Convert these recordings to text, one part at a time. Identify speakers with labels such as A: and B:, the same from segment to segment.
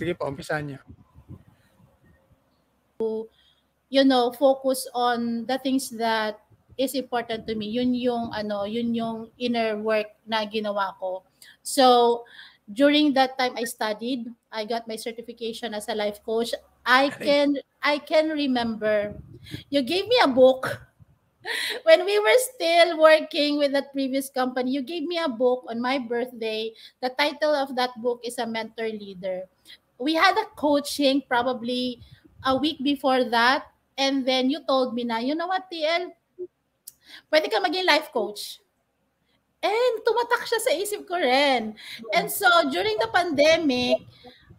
A: Sige po, umpisahan niyo.
B: You know, focus on the things that is important to me. Yun yung inner work na ginawa ko. So, during that time I studied, I got my certification as a life coach. I can remember you gave me a book when we were still working with that previous company. You gave me a book on my birthday. The title of that book is A Mentor Leader. We had a coaching probably a week before that, and then you told me na, you know what, TL, pwede ka maging life coach. And tumatak siya sa isip ko rin. And so, during the pandemic,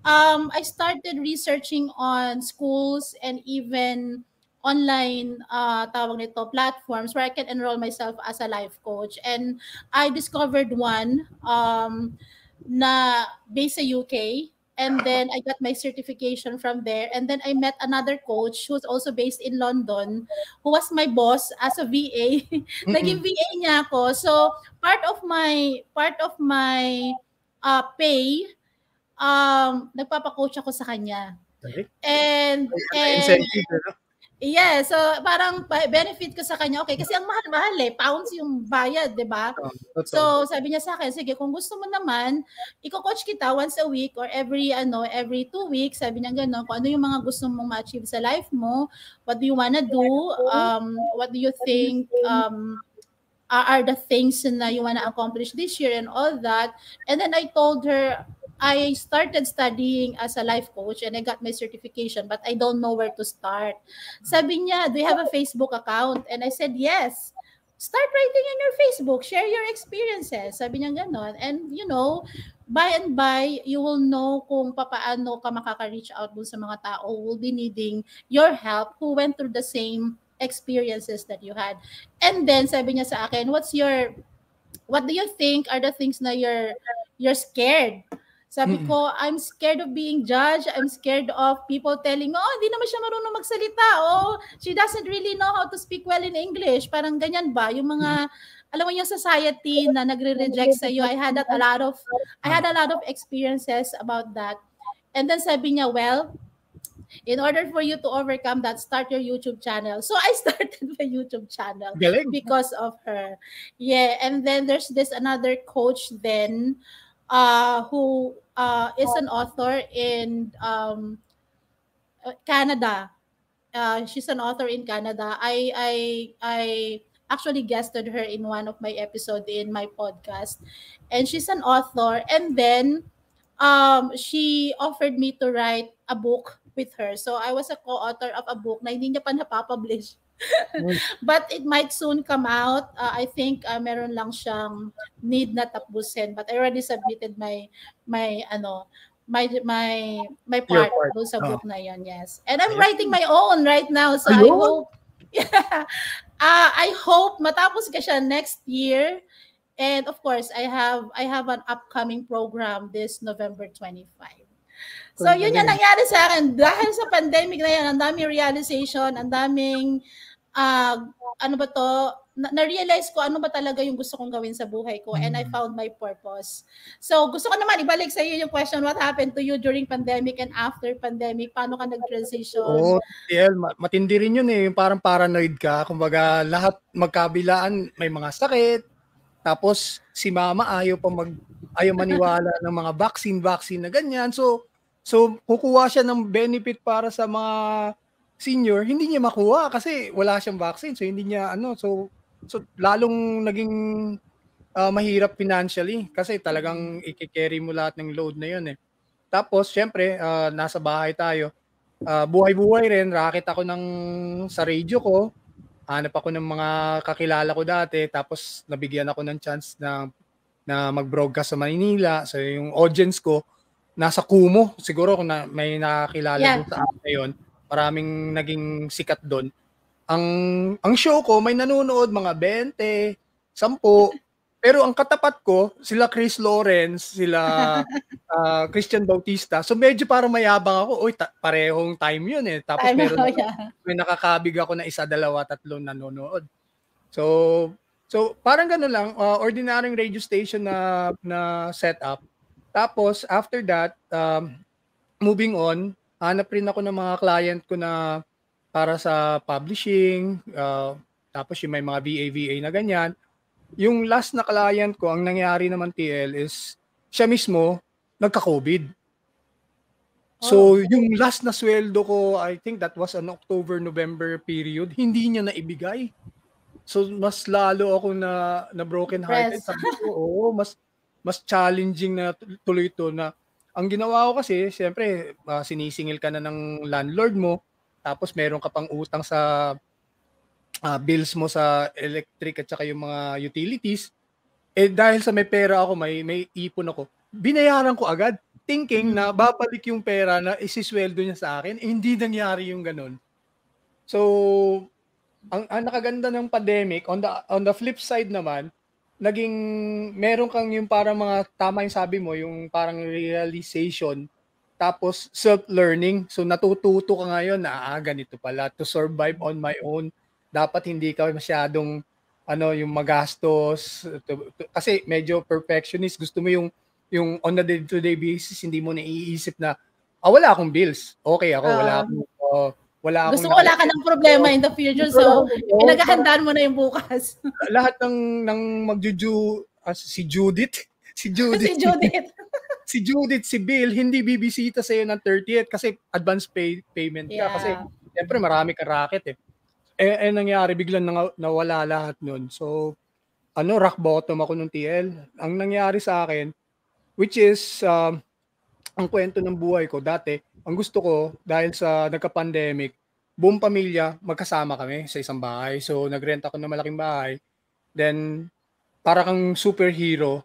B: I started researching on schools and even online tawag nito, platforms where I can enroll myself as a life coach. And I discovered one na based sa UK. And then I got my certification from there. And then I met another coach who's also based in London, who was my boss as a VA. Naging VA niya ako. So part of my pay, nagpapa-coach ako sa kanya.
A: Okay.
B: And
A: Incentive, no?
B: yeah, so parang benefit ko sa kanya, okay, kasi ang mahal-mahal pounds yung bayad, di ba? So sabi niya sa akin, sige, kung gusto mo naman, i-coach kita once a week or every 2 weeks, sabi niya gano'n, kung ano yung mga gusto mong ma-achieve sa life mo, what do you wanna do, what do you think are the things na you wanna accomplish this year and all that. And then I told her, I started studying as a life coach and I got my certification, but I don't know where to start. Sabi niya, do you have a Facebook account? And I said, yes. Start writing in your Facebook. Share your experiences. Sabi niya ganon. And you know, by and by, you will know kung papaano ka makaka-reach out dun sa mga tao who will be needing your help, who went through the same experiences that you had. And then, sabi niya sa akin, what do you think are the things na you're scared? Sabi ko, I'm scared of being judged. I'm scared of people telling, oh, hindi naman siya marunong magsalita. Oh, she doesn't really know how to speak well in English. Parang ganyan ba? Yung mga, alam mo yung society na nagre-reject sa iyo. I had a lot of experiences about that. And then sabi niya, well, in order for you to overcome that, start your YouTube channel. So I started my YouTube channel because of her. Yeah, and then there's this another coach then who is an author in Canada. She's an author in Canada. I actually guested her in one of my episodes in my podcast, and she's an author. And then she offered me to write a book with her. So I was a co-author of a book na hindi niya pa napapublish. But it might soon come out. I think meron lang siyang need na tapusin. But I already submitted my part doon sa book na yon. Yes. And I'm writing my own right now. So I hope I hope matapos ka siya next year. And of course, I have an upcoming program this November 25. So yun yung nangyari sa akin. Dahil sa pandemic na yan, ang daming realization, ang daming na-realize ko ano ba talaga yung gusto kong gawin sa buhay ko, and I found my purpose. So gusto ko naman ibalik sa iyo yung question, what happened to you during pandemic and after pandemic? Paano ka nag-transition?
A: TL, matindi rin yun eh. Parang paranoid ka. Kumbaga lahat magkabilaan, may mga sakit. Tapos si mama ayaw maniwala ng mga vaccine na ganyan. So kukuha siya ng benefit para sa mga senior, hindi niya makuha kasi wala siyang vaccine. So hindi niya so lalong naging mahirap financially kasi talagang i-carry mo lahat ng load na yun eh. Tapos syempre nasa bahay tayo. Buhay-buhay rin, racket ako sa radio ko. Hanap ako ng mga kakilala ko dati, tapos nabigyan ako ng chance na mag-broadcast sa Manila. So yung audience ko nasa Kumu, siguro kung may nakakilala doon sa akin ngayon. Maraming naging sikat doon. Ang show ko may nanonood mga 20, 10. Pero ang katapat ko, sila Chris Lawrence, sila Christian Bautista. So medyo parang mayabang ako. Uy, parehong time yun eh. Tapos may nakakabig ako na 1, 2, 3 nanonood. So parang gano'n lang, ordinaryong radio station na setup. Tapos after that, moving on, hanap rin ako ng mga client ko na para sa publishing, tapos yung may mga VA na ganyan. Yung last na client ko, ang nangyari naman TL is, siya mismo, nagka-COVID. So, yung last na sweldo ko, I think that was an October-November period, hindi niya naibigay. So, mas lalo ako na broken hearted. Sabi ko, mas challenging na tuloy ito na ang ginawa ko kasi, siyempre, sinisingil ka na ng landlord mo, tapos meron ka pang utang sa bills mo sa electric at saka yung mga utilities. Dahil sa may pera ako, may ipon ako, binayaran ko agad, thinking na babalik yung pera na isisweldo niya sa akin. Hindi nangyari yung ganun. So, ang nakaganda ng pandemic, on the flip side naman, naging meron kang yung parang mga, tama yung sabi mo, yung parang realization, tapos self-learning. So, natututo ka ngayon na, ganito pala, to survive on my own, dapat hindi ka masyadong, yung magastos, kasi medyo perfectionist, gusto mo yung on a day-to-day basis, hindi mo naiisip na, wala akong bills, okay ako,
B: gusto mo wala ka ng problema in the future, so pinaghahandaan mo na yung bukas.
A: Lahat ng si Judith, si Bill, hindi bibisita sa'yo ng 30th kasi advance payment ka. Kasi siyempre marami kang racket nangyari, biglang nawala lahat nun. So, rock bottom ako nung TL. Ang nangyari sa akin, which is, ang kwento ng buhay ko, dati, ang gusto ko, dahil sa nagka-pandemic, buong pamilya, magkasama kami sa isang bahay. So, nag-rent ako ng malaking bahay. Then, para kang superhero,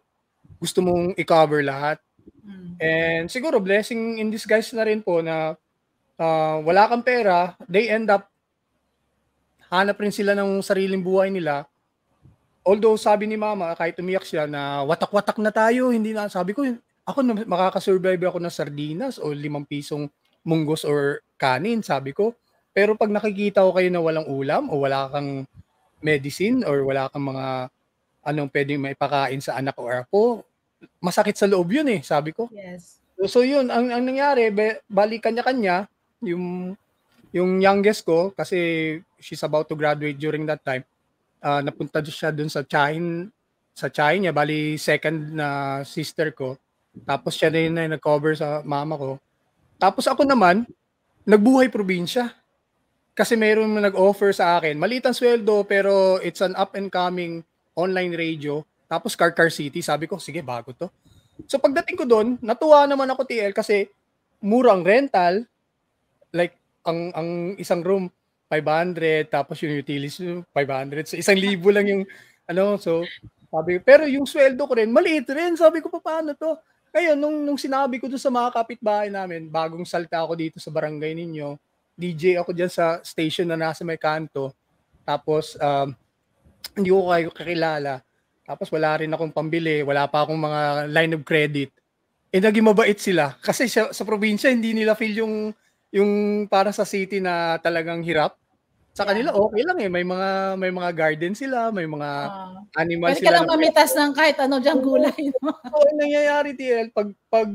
A: gusto mong i-cover lahat. And siguro, blessing in disguise na rin po na wala kang pera, they end up, hanap rin sila ng sariling buhay nila. Although sabi ni mama, kahit umiyak siya na watak-watak na tayo, hindi na, sabi ko, ako makakasurvive ako ng sardinas o 5 pisong munggos or kanin, sabi ko. Pero pag nakikita ko kayo na walang ulam o wala kang medicine or wala kang mga anong pwedeng maipakain sa anak o apo, masakit sa loob yun sabi ko.
B: Yes.
A: So yun, ang nangyari, balik kanya-kanya, yung youngest ko, kasi she's about to graduate during that time, napunta siya dun sa China niya, bali second na sister ko. Tapos siya rin na nag-cover sa mama ko. Tapos ako naman, nagbuhay probinsya. Kasi mayroon nag-offer sa akin, maliit ang sweldo pero it's an up and coming online radio. Tapos Car City, sabi ko, sige, bago to. So pagdating ko doon, natuwa naman ako TL kasi murang rental, like ang isang room 500, tapos yung utilities 500, so 1,000 lang yung so sabi, pero yung sweldo ko rin maliit rin, sabi ko, paano to? Ngayon nung sinabi ko doon sa mga kapitbahay namin, bagong salta ako dito sa barangay ninyo, DJ ako diyan sa station na nasa may kanto, tapos hindi ko kayo kakilala, tapos wala rin akong pambili, wala pa akong mga line of credit, naging mabait sila kasi sa probinsya hindi nila feel yung para sa city na talagang hirap. Sa kanila okay lang may mga garden sila, may mga animals sila.
B: Pwede ka lang mamitas ng kahit ano diyang gulay.
A: So, nangyayari TL, pag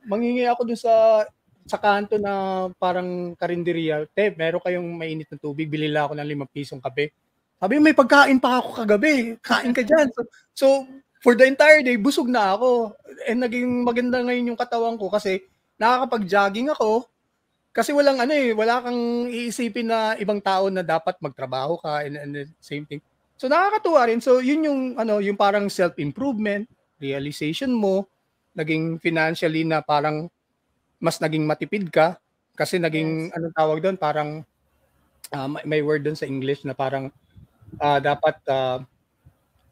A: manghingi ako dun sa kanto na parang karinderiya, meron kayong mainit na tubig, bilila ako ng 5 pisong kape. Sabi, may pagkain pa ako kagabi, kain ka dyan. So for the entire day, busog na ako. And naging maganda ngayon yung katawan ko kasi nakakapag-jogging ako. Kasi wala kang iisipin na ibang tao na dapat magtrabaho ka and the same thing. So nakakatuwa rin. So yun yung parang self-improvement, realization mo, naging financially na parang mas naging matipid ka kasi naging anong tawag doon, parang may word doon sa English na parang dapat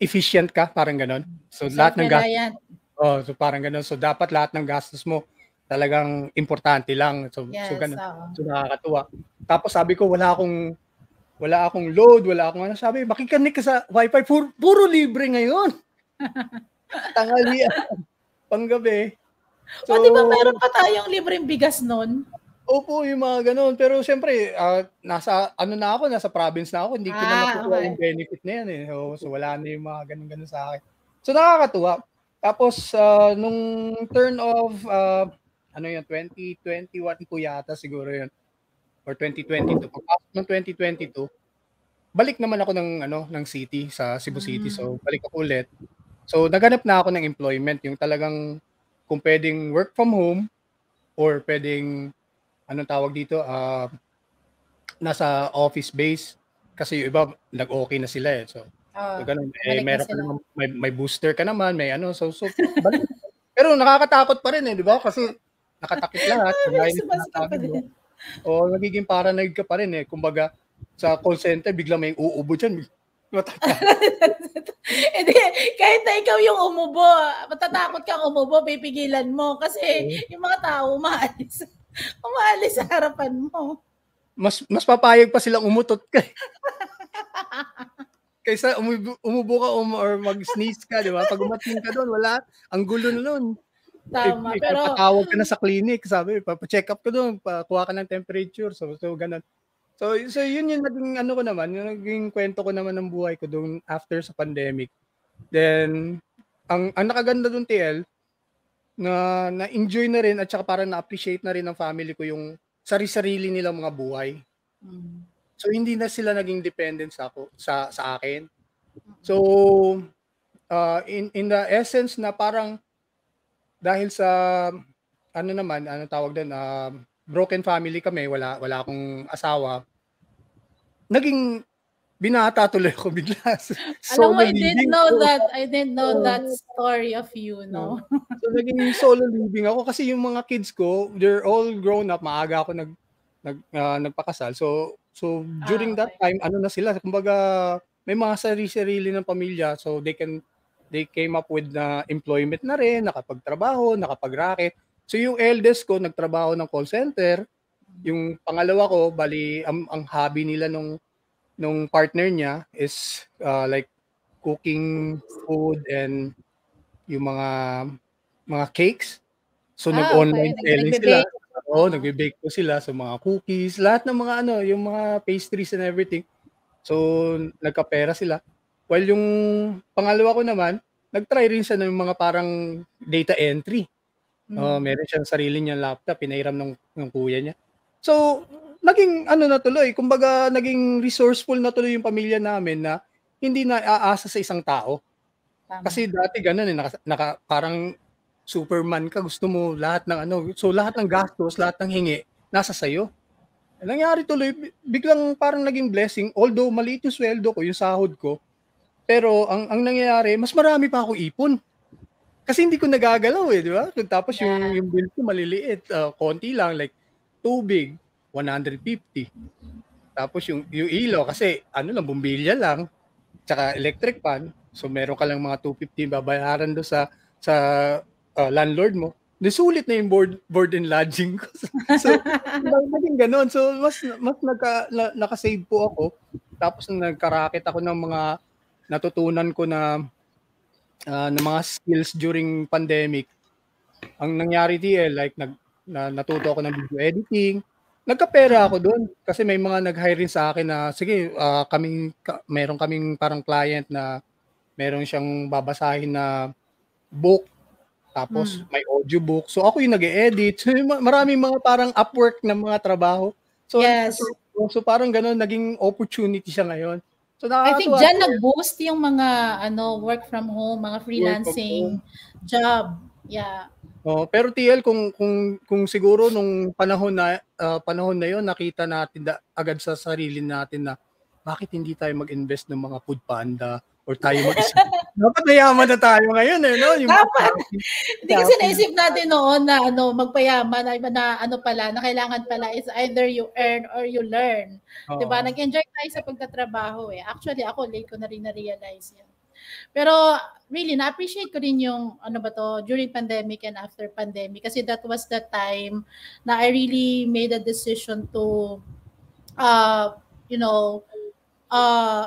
A: efficient ka, parang ganon. So lahat ng gastos. So parang ganon. So dapat lahat ng gastos mo talagang importante lang. So ganun. So nakakatuwa. Tapos sabi ko, wala akong load, wala akong sabi, makikanik ka sa wifi, puro libre ngayon. Tanghalian, panggabi.
B: So, di ba meron pa tayong libreng bigas nun?
A: Opo, yung mga ganun. Pero syempre, nasa province na ako, hindi ko na nakukuha yung benefit na yan So wala na yung mga ganun sa akin. So nakakatuwa. Tapos nung turn of ano yun, 2021 po yata siguro yun. Or 2022. Pagpasok ng 2022, balik naman ako ng city, sa Cebu City. So, balik ako ulit. So, naghanap na ako ng employment, yung talagang kung pwedeng work from home or pwedeng, anong tawag dito, nasa office base. Kasi yung iba, nag-okay na sila eh. So ganun. Meron ka naman, may booster ka naman, may ano. So balik. Pero nakakatakot pa rin eh, di ba? Kasi nakatakip lahat. O nagiging paranoid ka pa rin eh. Kumbaga, sa call center, bigla may uubo dyan.
B: Hindi, kahit na ikaw yung umubo, matatakot kang umubo, pipigilan mo. Kasi yung mga tao umaalis sa harapan mo.
A: Mas papayag pa silang umutot ka. Kaysa umubo ka or mag-sneeze ka, di ba? Pag umating ka doon, wala. Ang gulo na nun.
B: Tama. Pero
A: patawag ka na sa clinic, sabi, pa-check up ka doon, kuha ka ng temperature. So ganun. So yun yung naging ano ko naman, yung naging kwento ko naman ng buhay ko doon after sa pandemic. Then, ang nakaganda doon, TL, na-enjoy na rin at saka parang na-appreciate na rin ng family ko yung sarili-sarili nilang mga buhay. So hindi na sila naging dependent sa akin. So in the essence na parang dahil sa tawag doon, broken family kami, wala akong asawa. Naging binata tuloy ako bigla.
B: Alam mo, I didn't know that story of you, no?
A: So naging solo living ako kasi yung mga kids ko, they're all grown up. Maaga ako nagpakasal. So during that time, ano na sila, kumbaga may mga sarili-sarili ng pamilya. So they came up with employment na rin, nakapagtrabaho, nakapag-racket. So yung eldest ko nagtrabaho ng call center. Yung pangalawa ko, bali ang hobby nila nung partner niya is like cooking food and yung mga cakes. So nag-online selling sila. Nagbe-bake po sila sa mga cookies, lahat ng mga yung mga pastries and everything. So nagkapera sila. While yung pangalawa ko naman, nag-try rin siya ng mga parang data entry. Meron siyang sarili niyang laptop, pinahiram ng kuya niya. So naging na tuloy, kumbaga naging resourceful na tuloy yung pamilya namin na hindi na aasa sa isang tao. Kasi dati ganun parang Superman ka, gusto mo lahat ng so lahat ng gastos, lahat ng hingi nasa sayo. Nangyari tuloy, biglang parang naging blessing, although maliit yung sweldo ko, yung sahod ko. Pero ang nangyayari, mas marami pa ako ipon. Kasi hindi ko nagagalaw di ba? Tapos yung bill ko maliliit, konti lang, like tubig 150. Tapos yung ilaw kasi lang, bumbilya lang, tsaka electric fan. So meron ka lang mga 250 babayaran do sa landlord mo. Nasulit na yung board and lodging ko. So naging ganoon. So mas nakasave po ako. Tapos nagka-racket ako ng mga natutunan ko na mga skills during pandemic. Ang nangyari like natuto ako ng video editing. Nagkapera ako doon kasi may mga nag-hire rin sa akin na sige, meron kaming parang client na meron siyang babasahin na book, tapos may audiobook. So ako yung nag-e-edit. So maraming mga parang Upwork na mga trabaho. So
B: yes.
A: So parang gano'n, naging opportunity siya ngayon. So
B: I think dyan nag-boost yung mga work from home, mga freelancing job. Yeah.
A: Pero TL, kung siguro nung panahon na yon, nakita natin agad sa sarili natin na bakit hindi tayo mag-invest ng mga food panda or tayo mag-isip. Dapat mayaman na tayo ngayon no?
B: Dapat. Hindi kasi naisip natin noon na magpayaman na pala, na kailangan pala is either you earn or you learn. Diba? Nag-enjoy tayo sa pagtatrabaho Actually, ako late ko na rin na-realize yan. Pero really, na-appreciate ko rin yung during pandemic and after pandemic kasi that was the time na I really made a decision to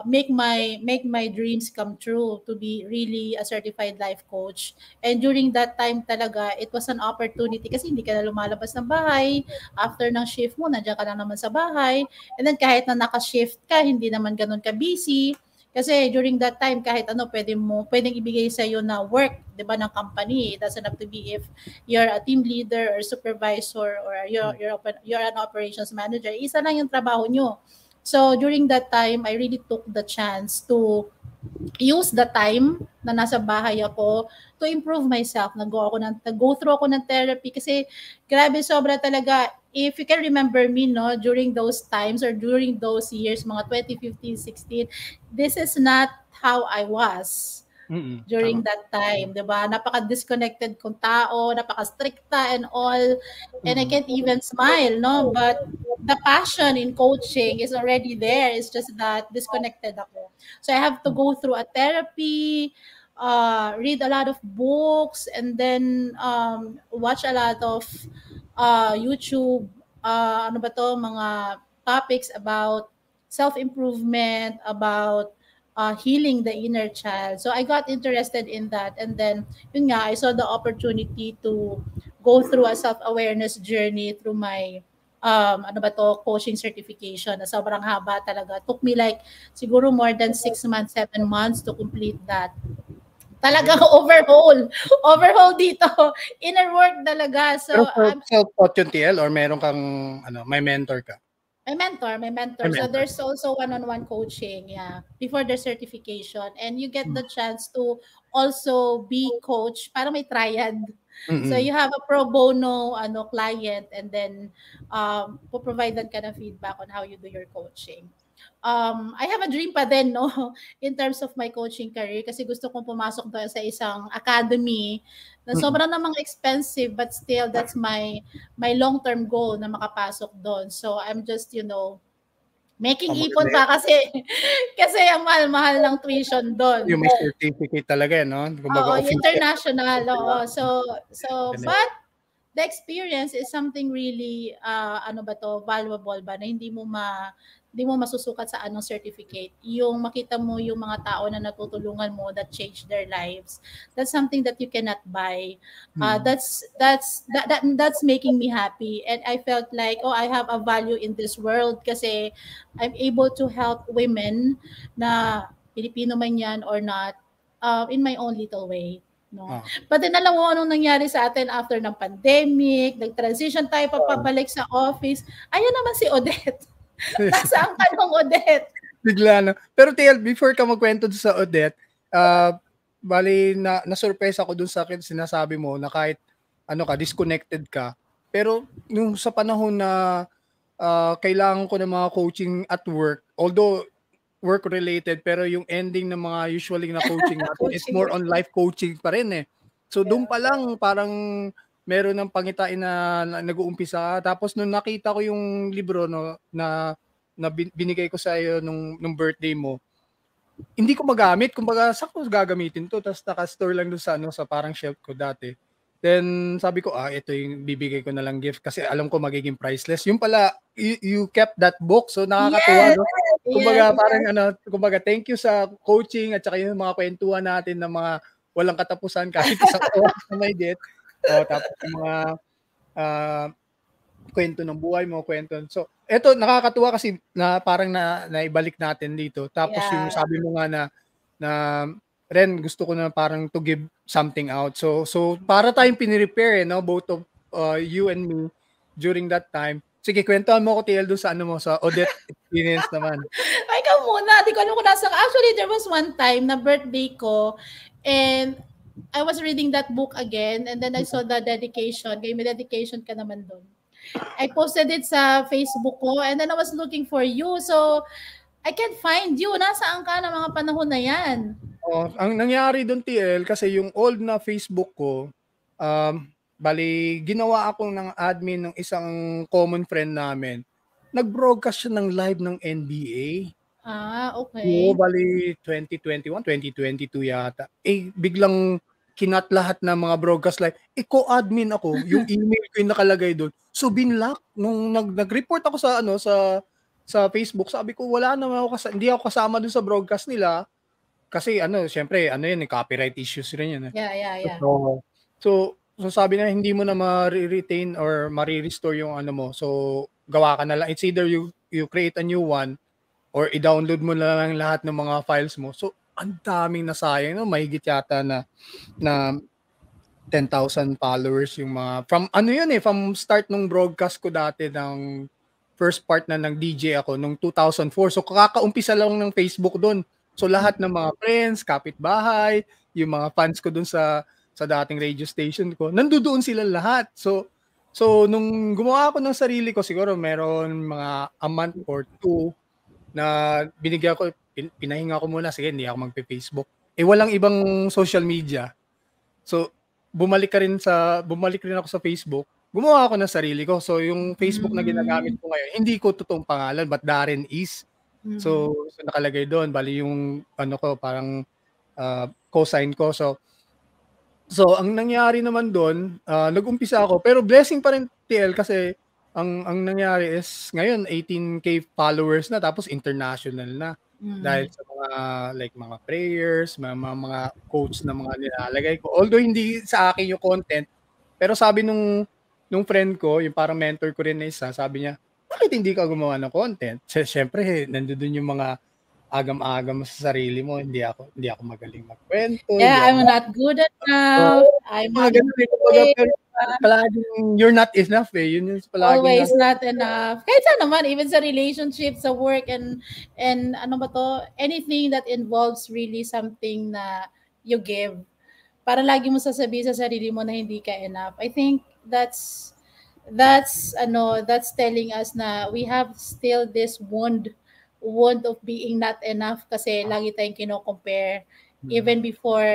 B: make my dreams come true, to be really a certified life coach. And during that time talaga, it was an opportunity kasi hindi ka na lumalabas ng bahay. After ng shift mo, nandiyan ka lang naman sa bahay. And then kahit na naka-shift ka, hindi naman ganun ka busy. Kasi during that time, kahit ano pwedeng ibigay sa iyo na work, 'di ba, ng company. It doesn't have to be if you're a team leader or supervisor or you're an operations manager. Isa lang yung trabaho nyo. So during that time, I really took the chance to use the time na nasa bahay ako to improve myself. Nag-go through ako ng therapy kasi grabe, sobra talaga. If you can remember me, no, during those times or during those years, mga 2015, 16, this is not how I was during that time, 'di ba? Napaka-disconnected kong tao, napaka-stricta and all, and I can't even smile, no? But the passion in coaching is already there. It's just that disconnected ako. So I have to go through a therapy, read a lot of books, and then watch a lot of YouTube, ano ba to, mga topics about self-improvement, about healing the inner child. So I got interested in that, and then yun nga, I saw the opportunity to go through a self-awareness journey through my ano ba to, coaching certification na sobrang haba talaga. Took me like siguro more than 6 months, 7 months to complete that. Talagang overhaul dito. Inner work talaga. So
A: pero self-taught yung TL or meron kang may mentor ka?
B: My mentor. So there's also one-on-one coaching, before the certification, and you get the chance to also be coach para may triad. So you have a pro bono client, and then po-providean ka ng feedback on how you do your coaching. I have a dream pa din, no, in terms of my coaching career, kasi gusto kong pumasok doon sa isang academy na sobrang namang expensive, but still that's my long-term goal na makapasok doon. So I'm just, making ipon pa kasi ang mahal-mahal ng tuition doon.
A: Yung may certificate talaga, no?
B: Oo, international. Oo. So but the experience is something really valuable ba, na hindi mo masusukat sa anong certificate. Yung makita mo yung mga tao na natutulungan mo that change their lives. That's something that you cannot buy. That's making me happy, and I felt like, I have a value in this world kasi I'm able to help women na Pilipino man yan or not, in my own little way. No. But then alam mo anong nangyari sa atin after ng pandemic, nag-transition tayo papabalik sa office. Ayun naman si Odette. Nasaan ka nung Odette?
A: Bigla na. Pero TL, before ka magkwento sa Odette, bali na-surprise ako dun sa akin, sinasabi mo na kahit disconnected ka. Pero nung sa panahon na kailangan ko ng mga coaching at work, although work-related, pero yung ending ng mga usually na coaching natin is more on life coaching pa rin eh. So doon pa lang parang meron ng pangitain na nag-uumpisa. Tapos nung nakita ko yung libro na binigay ko sa iyo nung birthday mo, hindi ko magamit. Kumbaga, saan ko gagamitin to? Tapos naka-store lang doon sa parang shelf ko dati. Then sabi ko, ito yung bibigay ko na lang gift kasi alam ko magiging priceless. Yung pala, you kept that book. So nakakatuwa, no? Kumbaga, parang kumbaga, thank you sa coaching at saka yung mga kwentuhan natin ng mga walang katapusan kahit isang oras na may det. Tapos yung mga kwento ng buhay mo, kwento. So, eto, nakakatuwa kasi na parang naibalik natin dito. Tapos yung sabi mo nga na Ren, gusto ko na parang to give something out. So para tayong pinirepair, no? Both of you and me during that time. Sige, kwentuhan mo ko, TL, doon sa sa Odette experience naman.
B: Ay, ikaw muna. Di ko alam kung nasa. Actually, there was one time na birthday ko, and I was reading that book again, and then I saw the dedication. Kaya may dedication ka naman doon. I posted it sa Facebook ko, and then I was looking for you. So, I can't find you. Nasaan ka na mga panahon na yan?
A: Ang nangyari doon, TL, kasi yung old na Facebook ko, bali, ginawa ako ng admin ng isang common friend namin. Nag-broadcast siya ng live ng NBA.
B: Okay.
A: Oo, bali 2021, 2022 yata. Biglang kinat lahat ng mga broadcast live. Co-admin ako. Yung email ko yung nakalagay doon. So, binlock. Nung nag-report ako sa Facebook, sabi ko, wala naman ako hindi ako kasama doon sa broadcast nila. Kasi syempre, yun, copyright issues rin yun.
B: Yeah.
A: So sabi na hindi mo na ma-retain or ma-restore yung mo. So gawa ka na lang. It's either you create a new one or i-download mo na lang lahat ng mga files mo. So, ang daming nasayang, no? Mahigit yata na 10,000 followers yung mga, from from start nung broadcast ko dati ng first part na ng DJ ako nung 2004. So, kakaumpisa lang ng Facebook doon. So, lahat ng mga friends, kapitbahay, yung mga fans ko doon sa dating radio station ko, nandoon sila lahat. So, nung gumawa ako ng sarili ko, siguro meron mga a month or two na binigyan ko, pinahinga ko muna, sige, hindi ako magpe-Facebook. Walang ibang social media. So, bumalik rin ako sa Facebook. Gumawa ako ng sarili ko. So, yung Facebook na ginagamit ko ngayon, hindi ko totoong pangalan, but Darren is. So nakalagay doon, bali yung ko, parang co-sign ko. So ang nangyari naman doon, nag-umpisa ako, pero blessing pa rin TL kasi ang nangyari is ngayon 18K followers na, tapos international na. Dahil sa mga prayers, mga quotes na mga nilalagay ko. Although hindi sa akin yung content, pero sabi nung friend ko, yung parang mentor ko rin na isa, sabi niya, bakit hindi ka gumawa ng content? Siyempre, nandoon yung mga agam-agam sa sarili mo, hindi ako magaling magkwento.
B: Yeah, I'm not good enough. I'm not
A: palaging you're not enough Yun yung palaging
B: always not enough. Kahit saan naman, even sa relationship, sa work, and ano ba to, anything that involves really something na you give. Para lagi mo sasabihin sa sarili mo na hindi ka enough. I think that's telling us na we have still this wound of being not enough kasi lagi tayong kino-compare even before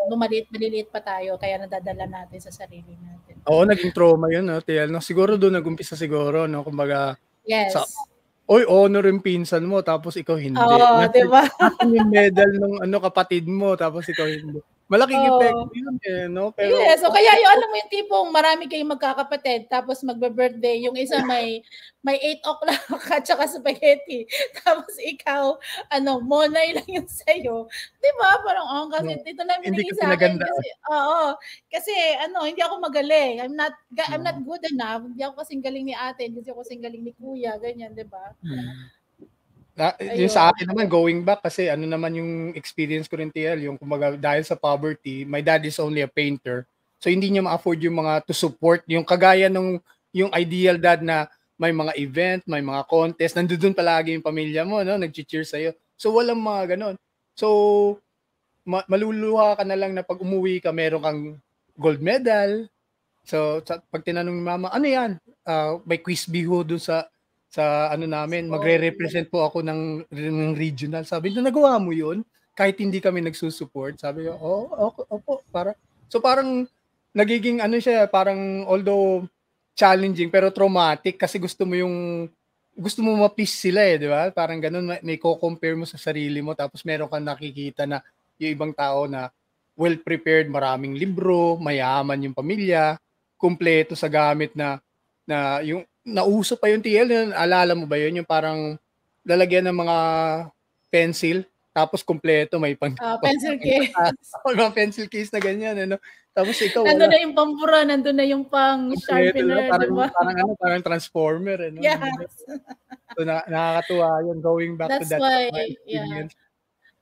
B: maliliit pa tayo, kaya nadadala natin sa sarili natin.
A: Oo, naging trauma yun, no, TL. No? Siguro doon nag-umpisa siguro, no? Kumbaga,
B: yes.
A: honor yung pinsan mo, tapos ikaw hindi.
B: Diba?
A: Yung medal ng kapatid mo, tapos ikaw hindi. Malaking epekto yun no? Pero,
B: yes, so kaya yung alam mo yung tipong marami kayong magkakapatid, tapos magbe-birthday, yung isa may 8 o'clock at saka spaghetti, tapos ikaw, monay lang yung sa'yo. Diba? Parang, kasi ito lang binigay sa akin. Kasi hindi ako magaling. I'm not good enough. Hindi ako kasing galing ni ate, hindi ako kasing galing ni kuya, ganyan, diba?
A: Yung sa akin naman, going back, kasi naman yung experience ko rin, TL, yung kumbaga dahil sa poverty, my dad is only a painter. So hindi niya ma-afford yung mga to support, yung kagaya nung yung ideal dad na may mga event, may mga contest, nandoon palagi yung pamilya mo, no? Nag-cheer sa'yo. So walang mga ganon. So maluluha ka na lang na pag umuwi ka, meron kang gold medal. So pag tinanong ni mama, ano yan? May quiz biho doon sa namin, magre-represent po ako ng regional. Sabi niya, nagawa mo yun? Kahit hindi kami nagsusupport. Sabi niya, opo. So parang nagiging siya, parang although challenging, pero traumatic kasi gusto mo ma-please sila di ba? Parang ganun, may co-compare mo sa sarili mo, tapos meron kang nakikita na yung ibang tao na well-prepared, maraming libro, mayaman yung pamilya, kumpleto sa gamit na yung nauso pa yung TL, alala mo ba yun? Yung parang lalagyan ng mga pencil, tapos kumpleto, may
B: pencil case.
A: Mga pencil case na ganyan, Tapos ikaw,
B: nandun na yung pampura, nandun na yung pang sharpener, diba?
A: Parang transformer,
B: Yes.
A: So, nakakatuwa yun, going back to that.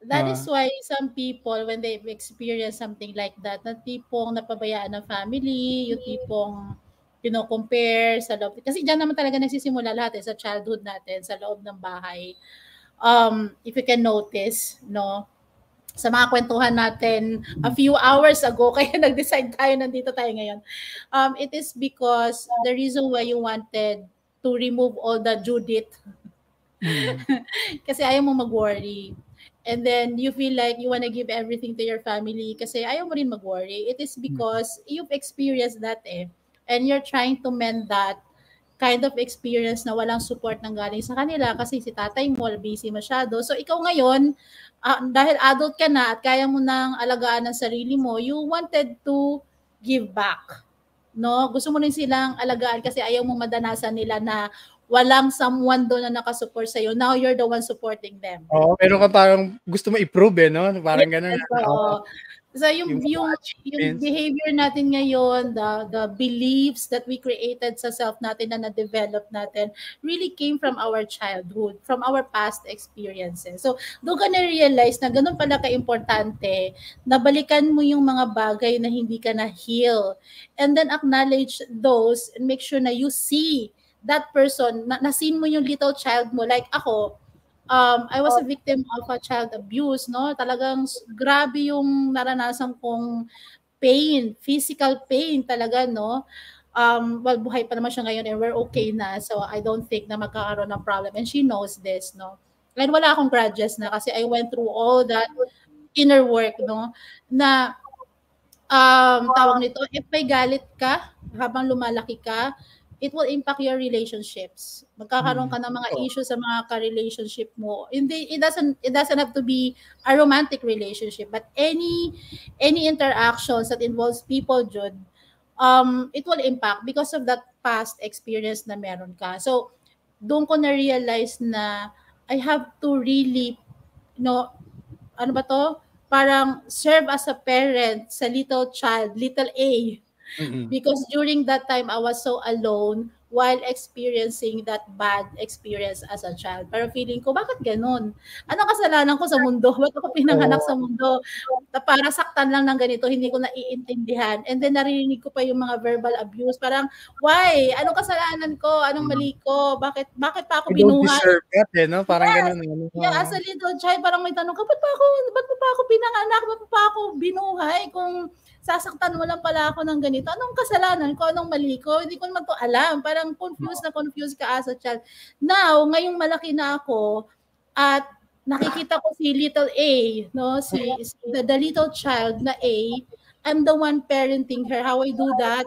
B: That is why some people, when they've experienced something like that, na tipong napabayaan ng family, yung tipong compare sa loob. Kasi diyan naman talaga nagsisimula lahat sa childhood natin, sa loob ng bahay. If you can notice, sa mga kwentuhan natin a few hours ago, kaya nag-decide tayo, nandito tayo ngayon. It is because the reason why you wanted to remove all the Judith, kasi ayaw mo mag-worry. And then you feel like you want to give everything to your family kasi ayaw mo rin mag-worry. It is because you've experienced that and you're trying to mend that kind of experience na walang support ng galing sa kanila kasi si tatay mo busy masyado. So ikaw ngayon, dahil adult ka na at kaya mo nang alagaan ang sarili mo, you wanted to give back. No? Gusto mo rin silang alagaan kasi ayaw mong madanasan nila na walang someone doon na nakasupport sa'yo. Now you're the one supporting them.
A: Pero ka parang gusto mo i-prove no? Parang ganun.
B: So yung behavior natin ngayon, the beliefs that we created sa self natin na na-develop natin really came from our childhood, from our past experiences. So doon ka na-realize na ganun pala ka-importante na balikan mo yung mga bagay na hindi ka na-heal, and then acknowledge those and make sure na you see that person, na-seen mo yung little child mo. Like ako, I was a victim of a child abuse, no? Talagang grabe yung naranasan kong pain, physical pain talaga, no? Well, buhay pa naman siya ngayon and we're okay na. So I don't think na magkakaroon ng problem. And she knows this, no? And wala akong grudges na kasi I went through all that inner work, no? Na tawag nito, if may galit ka habang lumalaki ka, it will impact your relationships. Magkakaroon ka ng mga issues sa mga ka-relationship mo. Hindi, it doesn't have to be a romantic relationship, but any interactions that involves people, Jude, it will impact because of that past experience na meron ka. So, doon ko na-realize na I have to really, ano ba to? Parang serve as a parent sa little child, little A. Because during that time, I was so alone while experiencing that bad experience as a child. Pero feeling ko, bakit ganun? Anong kasalanan ko sa mundo? Ba't ako pinanganak sa mundo? Para saktan lang ng ganito, hindi ko naiintindihan. And then naririnig ko pa yung mga verbal abuse. Parang, why? Anong kasalanan ko? Anong mali ko? Bakit pa ako binuhay?
A: You don't deserve that, no? Parang ganun.
B: Yeah, as a little child, parang may tanong ka, ba't pa ako pinanganak? Ba't pa ako binuhay? Kung sasaktan mo lang pala ako ng ganito. Anong kasalanan ko? Anong mali ko? Hindi ko naman to alam. Parang confused ka as a child. Now, ngayong malaki na ako at nakikita ko si little A, no? The little child na A, I'm the one parenting her. How I do that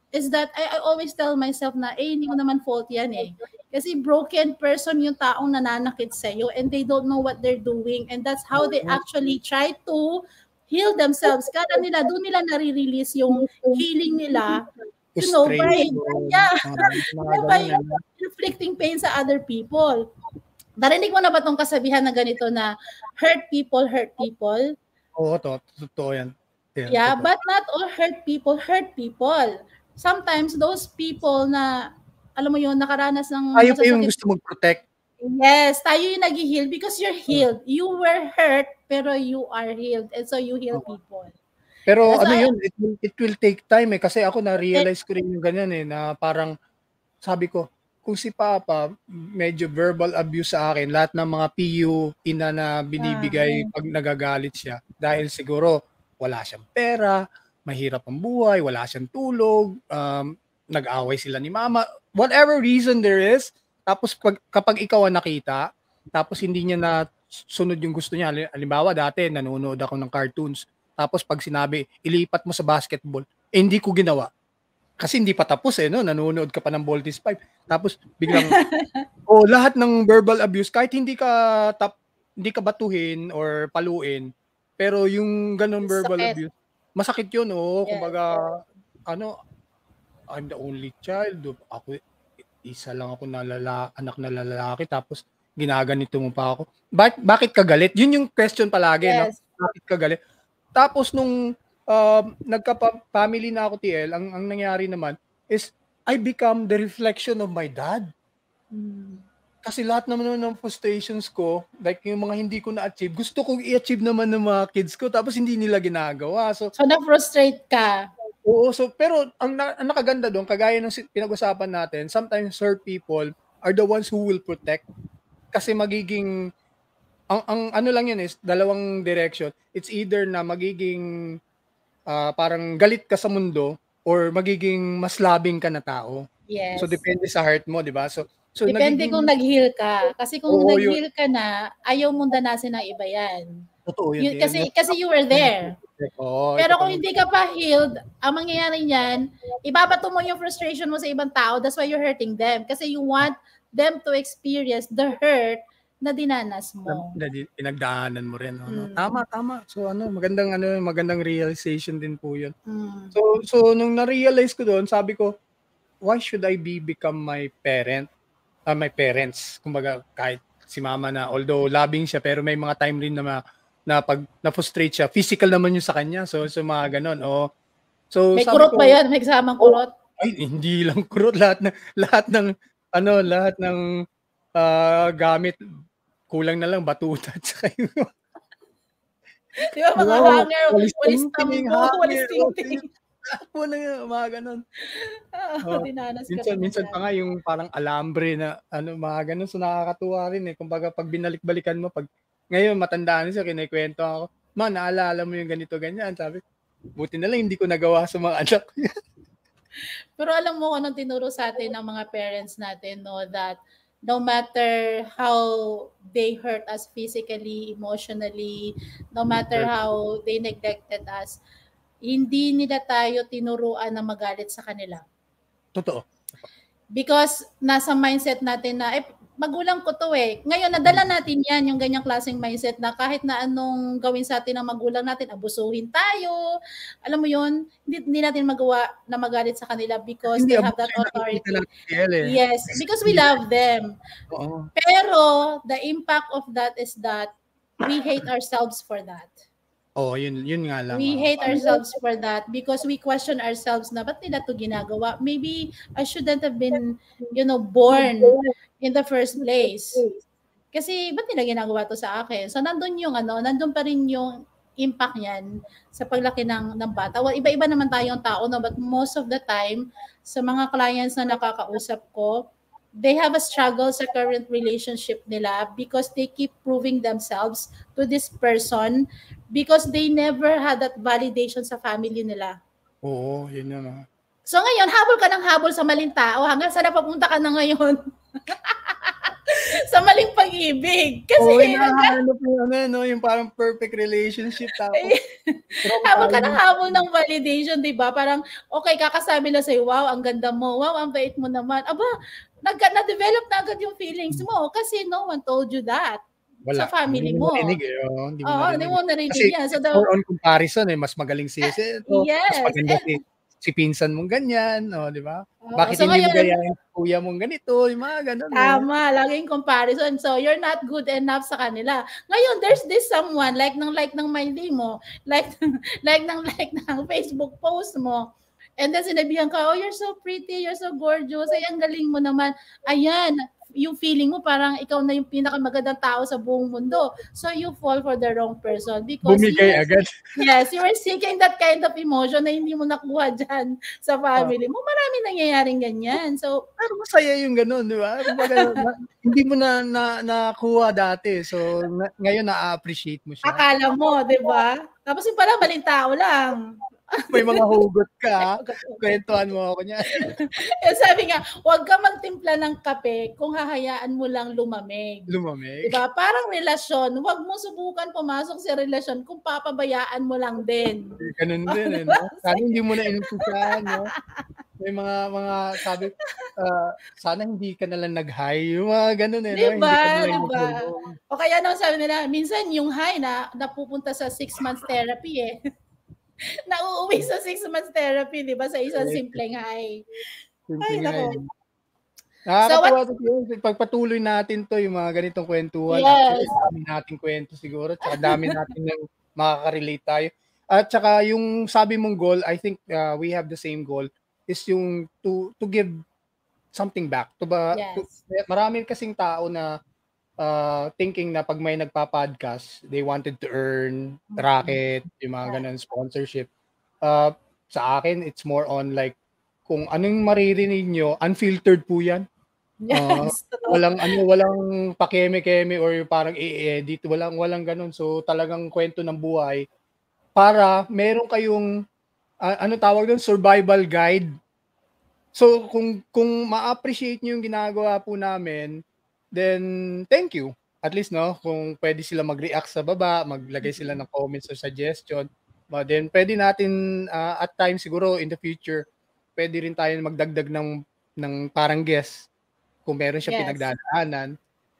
B: is that I always tell myself na, hindi mo naman fault yan eh. Kasi broken person yung taong nananakit sa'yo and they don't know what they're doing, and that's how they actually try to heal themselves. Kada nila, doon nila nare-release yung healing nila, by inflicting pain sa other people. Narinig mo na ba tong kasabihan na ganito na hurt people hurt people?
A: Oo, totoo yan.
B: Yeah, but not all hurt people hurt people. Sometimes those people na, alam mo yun, nakaranas ng...
A: Tayo pa yung gusto mag-protect.
B: Yes, tayo yung nag-heal because you're healed. You were hurt, pero you are healed. And so you heal people.
A: Pero ano yun, it will take time eh. Kasi ako na-realize ko rin yung ganyan eh, na parang sabi ko, kung si Papa medyo verbal abuse sa akin, lahat ng mga PU, ina na binibigay pag nagagalit siya, dahil siguro wala siyang pera, mahirap ang buhay, wala siyang tulog, nag-away sila ni Mama, whatever reason there is. Tapos kapag ikaw ang nakita, tapos hindi niya na sunod yung gusto niya. Halimbawa dati nanonood ako ng cartoons. Tapos pag sinabi, ilipat mo sa basketball, hindi ko ginawa. Kasi hindi pa tapos eh, no? Nanonood ka pa ng Voltes 5. Tapos biglang, lahat ng verbal abuse, kahit hindi ka batuhin or paluin, pero yung ganun verbal abuse, masakit yun, kumbaga, I'm the only child. Ako, isa lang ako anak na lalaki, tapos ginaganito mo pa ako. Bakit ka galit? Yun yung question palagi, yes. No? Bakit ka galit? Tapos nung nagka-family na ako, TL, ang nangyari naman is I become the reflection of my dad. Kasi lahat naman ng frustrations ko, like yung mga hindi ko na-achieve, gusto kong i-achieve naman ng mga kids ko, tapos hindi nila ginagawa. So
B: na-frustrate ka?
A: Oo, pero ang nakaganda doon, kagaya ng pinag-usapan natin, sometimes hurt people are the ones who will protect. Kasi magiging, ang ano lang yun is, dalawang direction. It's either na magiging parang galit ka sa mundo or magiging mas labing ka na tao.
B: Yes.
A: So depende sa heart mo, di ba? So
B: depende kung nag-heal ka. Kasi kung nag-heal ka na, ayaw mong danasin ng iba yan.
A: Totoo yun.
B: Kasi you were there. Pero kung hindi ka pa healed, ang mangyayari niyan, ibabato mo yung frustration mo sa ibang tao. That's why you're hurting them. Kasi you want them to experience the hurt na dinanas mo.
A: Pinagdaanan mo rin. Tama. So magandang realization din po yun. So nung na-realize ko doon, sabi ko, why should I become my parents? Kumbaga kahit si Mama na, although loving siya, pero may mga time rin na na pag na-frustrate siya, physical naman yung sa kanya. So mga ganon. So
B: may kurot ba yan? May kasamang kurot?
A: Ay, hindi lang kurot. Lahat ng gamit, kulang na lang batuta at saka yung
B: di ba mga hanger, walis tambo, walis tingting.
A: Po na yung mga ganon. Minsan pa nga yung parang alambre na mga ganon. So nakakatuwa rin kumbaga pag binalik-balikan mo, pag ngayon matandaan siya, kinikwento ako, "Ma, naalala mo yung ganito ganyan?" Sabi, buti na lang hindi ko nagawa sa mga anak ko.
B: Pero alam mo anong tinuro sa atin ng mga parents natin, no, that no matter how they hurt us physically, emotionally, no matter how they neglected us, hindi nila tayo tinuruan na magalit sa kanila.
A: Totoo.
B: Because nasa mindset natin na, magulang ko to Ngayon, nadala natin yan, yung ganyang klaseng mindset na kahit na anong gawin sa atin ng magulang natin, abusuhin tayo. Alam mo yun, hindi natin magawa na magalit sa kanila because they have that authority. Yes, because we love them. Pero, the impact of that is that we hate ourselves for that.
A: Yun nga lang.
B: We hate ourselves for that because we question ourselves na ba't nila to ginagawa? Maybe I shouldn't have been, born in the first place. Kasi ba't nila ginagawa to sa akin? So nandun pa rin yung impact niyan sa paglaki ng bata. Well, iba-iba naman tayong tao, no? But most of the time, sa mga clients na nakakausap ko, they have a struggle sa current relationship nila because they keep proving themselves to this person because they never had that validation sa family nila.
A: Oo, yun naman.
B: So ngayon, habol ka ng habol sa maling tao hanggang saan napapunta ka na ngayon? Sa maling pag-ibig. Kasi
A: yung parang perfect relationship tapos
B: habol ka ng habol ng validation, di ba? Parang, okay, kakasabi na sa'yo, wow, ang ganda mo, wow, ang bait mo naman. Aba, na-develop na agad yung feelings mo kasi no one told you that. Wala. Sa family mo. Hindi mo narinig yan.
A: So, more on comparison, mas magaling siya.
B: Yes.
A: Mas maganda si pinsan mong ganyan, di ba? Bakit hindi mo gayahin kuya mong ganito, yung mga ganun.
B: Tama, laging comparison. So, you're not good enough sa kanila. Ngayon, there's this someone, like ng Miley mo, like ng Facebook post mo, and then sinabihan ka, oh, you're so pretty, you're so gorgeous, ay, ang galing mo naman. Ayan, yung feeling mo parang ikaw na yung pinakamagandang tao sa buong mundo. So you fall for the wrong person because
A: bumigay agad.
B: Yes, you were seeking that kind of emotion na hindi mo nakuha dyan sa family mo. Maraming nangyayaring ganyan. So,
A: pero masaya yung ganun, di ba? Hindi mo na nakuha dati. So ngayon na-appreciate mo siya.
B: Akala mo, di ba? Tapos yung pala maling tao lang.
A: May mga hugot ka. Kwentuhan mo ako niya.
B: Sabi nga, huwag ka magtimpla ng kape kung hahayaan mo lang lumamig. Diba? Parang relasyon, huwag mo subukan pumasok sa relasyon kung papabayaan mo lang din.
A: Ganun din. No? Sana hindi mo na inumpisahan. No? May mga sabi, sana hindi ka nalang nag-high. Yung mga ganun.
B: Diba? O kaya naman sabi nila, minsan yung high na napupunta sa 6 months therapy nauuwi sa 6 months therapy, di ba? Sa isang simpleng high. Ay, nako.
A: Nakakatawa pagpatuloy natin to yung mga ganitong kwentuhan.
B: Yes.
A: Dami nating kwento siguro. Tsaka dami natin na makaka-relate tayo. At tsaka yung sabi mong goal, I think we have the same goal, is yung to give something back. Marami kasing tao na thinking na pag may nagpa-podcast, they wanted to earn racket, yung mga ganun, sponsorship. Sa akin, it's more on like, kung anong maririnig nyo, unfiltered po yan. Walang pakeme-keme or parang i-edit, walang ganun. So talagang kwento ng buhay para meron kayong tawag doon, survival guide. So kung ma-appreciate niyo yung ginagawa po namin, then thank you. At least kung pwede sila mag-react sa baba, maglagay sila ng comments or suggestion, but then pwede natin at times siguro in the future, pwede rin tayo magdagdag ng parang guest. Kung meron siya pinagdadaanan,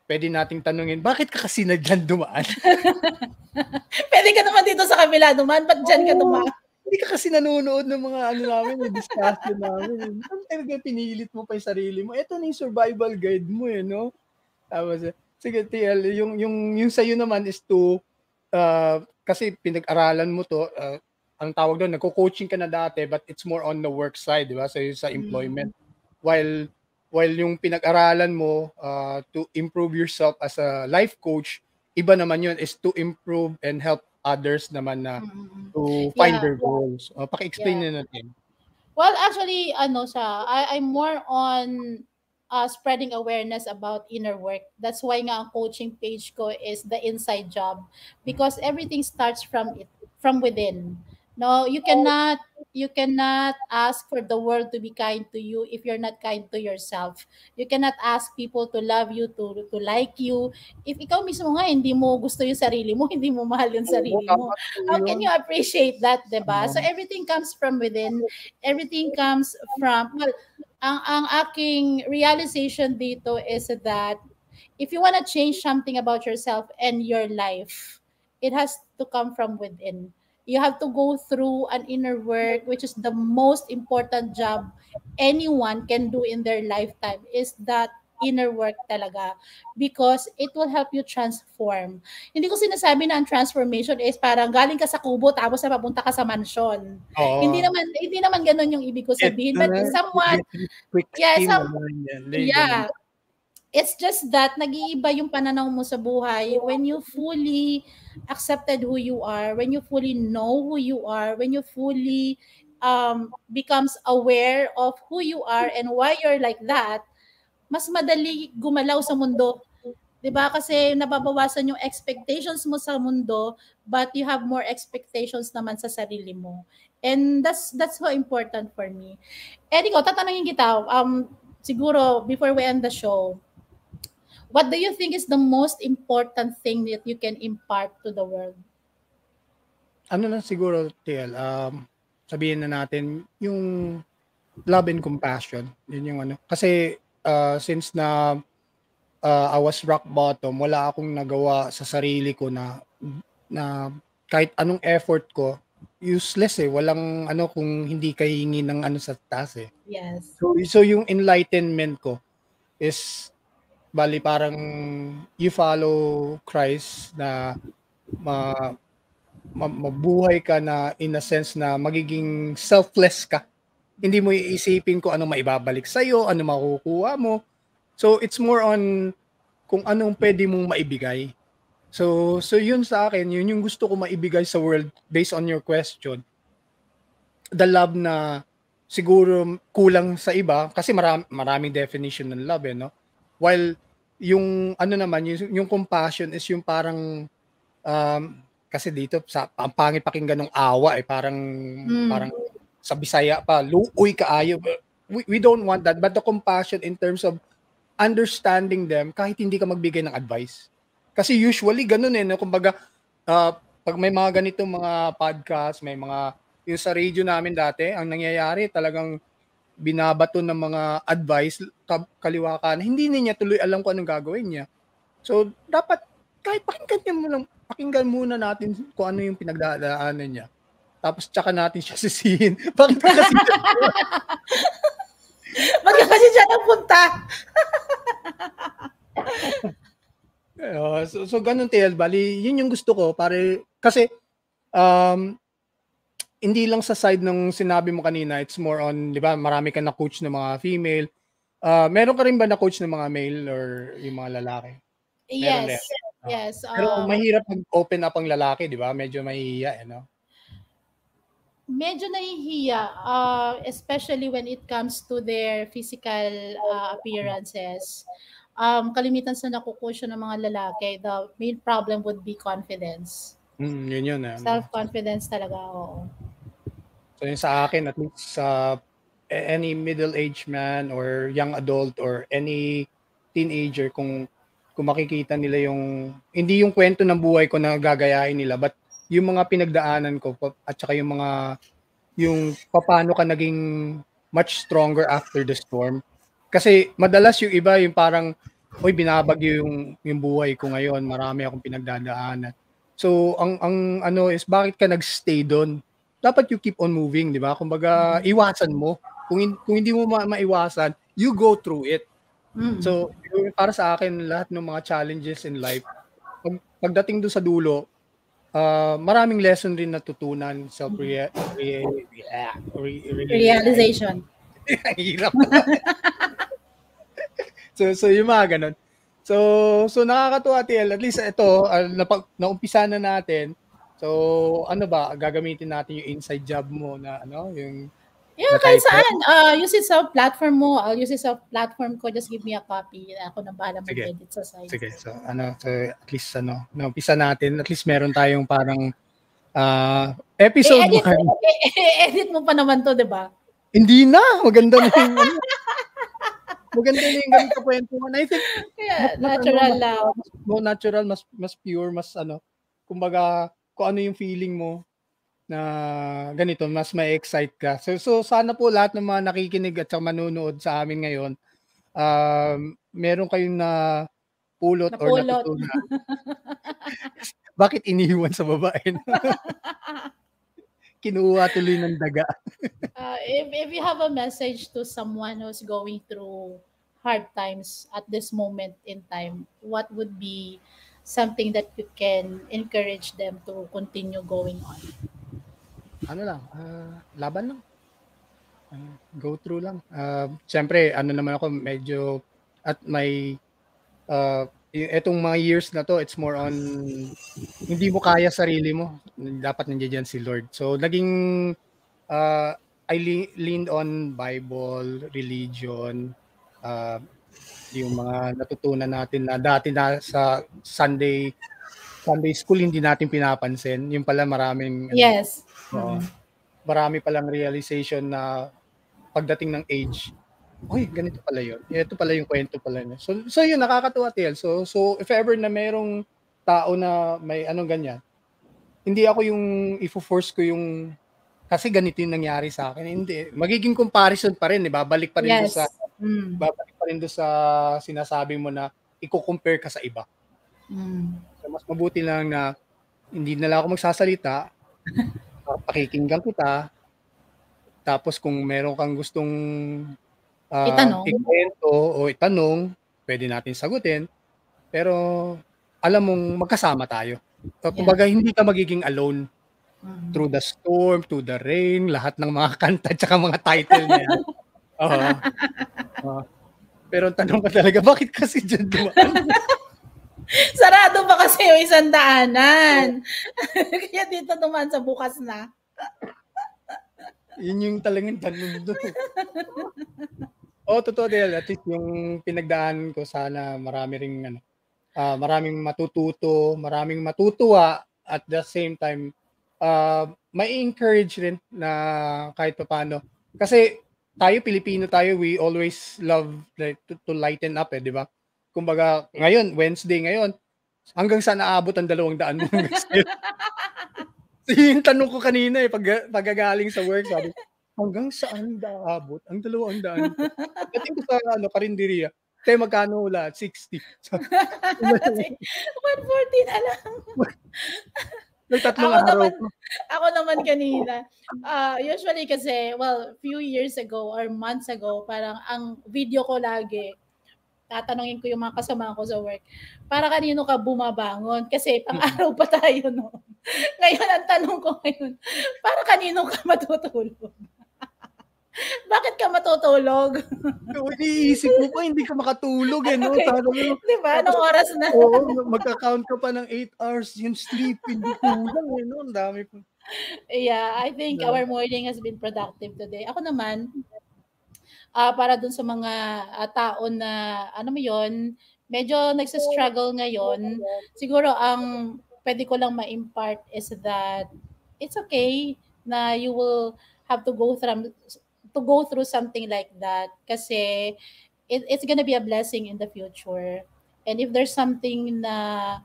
A: pwede nating tanungin, bakit ka kasi dyan dumaan?
B: Pwede ka naman dito sa kabila dumaan, ba't dyan ka dumaan?
A: Hindi ka kasi nanonood ng mga namin, yung discussion namin. Ano talaga pinilit mo pa yung sarili mo? Ito na yung survival guide mo no? Tapos, sige TL, yung sa'yo naman is to kasi pinag-aralan mo to, ang tawag doon, nagko-coaching ka na dati, but it's more on the work side, di ba? Sa employment. While yung pinag-aralan mo to improve yourself as a life coach, iba naman yun is to improve and help others naman na to find their goals. Paki-explain na natin.
B: Well, actually, I'm more on spreading awareness about inner work. That's why nga ang coaching page ko is the inside job, because everything starts from within. No, you cannot ask for the world to be kind to you if you're not kind to yourself. You cannot ask people to love you, to like you, if ikaw mismo nga hindi mo gusto yung sarili mo, hindi mo mahal yung sarili mo. How can you appreciate that, diba? So everything comes from within. Everything comes from, well, ang aking realization dito is that if you want to change something about yourself and your life, it has to come from within. You have to go through an inner work, which is the most important job anyone can do in their lifetime, is that inner work talaga, because it will help you transform. Hindi ko sinasabi na ang transformation is parang galing ka sa kubo tapos na papunta ka sa mansion. Hindi naman ganoon yung ibig ko sabihin, but somewhat it's just that nag-iiba yung pananaw mo sa buhay when you fully accepted who you are, when you fully know who you are, when you fully becomes aware of who you are and why you're like that. Mas madali gumalaw sa mundo. 'Di ba? Kasi nababawasan yung expectations mo sa mundo, but you have more expectations naman sa sarili mo. And that's so important for me. Ikaw, tatanungin kita, siguro before we end the show, what do you think is the most important thing that you can impart to the world?
A: Ano na siguro, TL, sabihin na natin yung love and compassion. Yun yung ano. Kasi since na I was rock bottom, wala akong nagawa sa sarili ko na kahit anong effort ko, useless eh. Walang ano kung hindi ka hingi ng ano sa taas eh.
B: Yes.
A: So yung enlightenment ko is bali parang you follow Christ na mabuhay ka na in a sense na magiging selfless ka. Hindi mo iisipin kung ano maibabalik sa'yo, ano makukuha mo. So it's more on kung anong pwede mong maibigay. So yun sa akin, yun yung gusto ko maibigay sa world based on your question. The love na siguro kulang sa iba kasi maraming definition ng love eh, no? While yung ano naman, yung compassion is yung parang kasi dito ang pangit pakinggan ng awa eh, parang sa Bisaya pa, luoy kaayo. We don't want that, but the compassion in terms of understanding them kahit hindi ka magbigay ng advice. Kasi usually ganun eh, no? Kumbaga pag may mga ganitong mga podcast, may mga yung sa radio namin dati, ang nangyayari talagang binabato ng mga advice kaliwa kanan, hindi niya tuloy alam kung anong gagawin niya. So dapat kahit pakinggan muna natin kung ano yung pinagdadaanan niya. Tapos tsaka natin siya sisihin. Bakit kasi
B: bakit kasi siya napunta?
A: So ganun TL, bali yun yung gusto ko pare kasi hindi lang sa side ng sinabi mo kanina, it's more on, di ba, marami ka na coach ng mga female. Meron ka rin ba na coach ng mga male or yung mga lalaki?
B: Yes. Yes.
A: Pero mahirap mag-open up ang lalaki, di ba? Medyo mahihiya, no?
B: Medyo nahihiya, especially when it comes to their physical appearances. Kalimitan sa nakukusyo ng mga lalaki, the main problem would be confidence.
A: Yun.
B: Self-confidence talaga, oo.
A: So yun sa akin, at least sa any middle-aged man or young adult or any teenager, kung makikita nila yung, hindi yung kwento ng buhay ko na gagayahin nila, but yung mga pinagdaanan ko at saka yung paano ka naging much stronger after the storm. Kasi madalas yung iba yung parang, binabagyo yung buhay ko ngayon, marami akong pinagdadaanan. So ang ano is bakit ka nagstay doon? Dapat you keep on moving, di ba? Kumbaga iwasan mo. Kung hindi mo maiwasan, you go through it. So para sa akin lahat ng mga challenges in life, pagdating doon sa dulo, maraming lesson rin natutunan,
B: Realization.
A: Hirap. so yung mga ganun. So nakakatuwa, TL, at least ito, naumpisa na natin. So ano ba, gagamitin natin yung inside job mo na yung
B: kahit saan. Use it sa platform mo. I'll use it sa platform ko. Just give me a copy. Ako na bahala mag-edit sa site.
A: Sige. So at least naumpisa natin. At least meron tayong parang episode
B: edit mo pa naman to, di ba?
A: Hindi na. Maganda na yung maganda na yung ganito kwentuhan. I think
B: natural lang.
A: More natural, mas pure, mas kumbaga kung ano yung feeling mo na ganito, mas ma-excite ka. So sana po lahat ng mga nakikinig at saka manonood sa amin ngayon, meron kayong napulot or natutunan. Bakit iniwan sa babae? Kinuha tuloy ng daga.
B: If you have a message to someone who's going through hard times at this moment in time, what would be something that you can encourage them to continue going on?
A: Laban lang. Go through lang. Siyempre, naman ako medyo at may etong mga years na to, it's more on hindi mo kaya sarili mo. Dapat nandiyan si Lord. So, naging I leaned on Bible, religion, yung mga natutunan natin na dati na sa Sunday school hindi natin pinapansin. Yung pala maraming
B: yes.
A: Marami palang realization na pagdating ng age, ganito pala yun. Ito pala yung kwento pala niya. So yun, nakakatuwa, TL. So if ever na mayroong tao na may ganyan, hindi ako yung ifo-force ko yung kasi ganito yung nangyari sa akin. Hindi. Magiging comparison pa rin. Babalik pa rin babalik pa rin doon sa sinasabi mo na i-compare ka sa iba. So mas mabuti lang na hindi na lang ako magsasalita. Pakikinggan kita. Tapos kung meron kang gustong ikwento o itanong, pwede natin sagutin. Pero alam mong magkasama tayo. Kumbaga hindi ka magiging alone. Through the storm, through the rain, lahat ng mga kanta at mga title niya. Pero ang tanong ka talaga, bakit kasi dyan dumaan?
B: Sarado ba kasi yung isang daanan? Kaya dito dumaan sa bukas na.
A: Yun yung talagang tanong doon. Totoo din. At least yung pinagdaan ko, sana maraming matututo, maraming matutuwa, at the same time, may encourage rin na kahit paano. Kasi tayo, Pilipino tayo, we always love to lighten up, di ba? Kumbaga, ngayon, Wednesday ngayon, hanggang saan naabot ang 200 mo? Yung tanong ko kanina pagagaling sa work, sabi, hanggang saan naabot ang 200? Dating ko sa karinderya, tayo magkano lahat? 60.
B: 140 na lang.
A: Nagtatlong araw.
B: Ako naman kanina. Usually kasi, few years ago or months ago, parang ang video ko lagi, tatanungin ko yung mga kasama ko sa work, para kanino ka bumabangon? Kasi pang-araw pa tayo noon. Ngayon, ang tanong ko ngayon, para kanino ka matutulog? Bakit ka matutulog?
A: Iniisip mo pa, hindi ka makatulog no?
B: Okay. Diba? Anong oras na?
A: Magka-count ka pa ng 8 hours yung sleep, hindi kulang no? Ang dami pa.
B: Yeah, I think our morning has been productive today. Ako naman, para dun sa mga tao na, medyo nagsistruggle ngayon, siguro ang pwede ko lang ma-impart is that it's okay na you will have to go through something like that kasi it's gonna be a blessing in the future. And if there's something na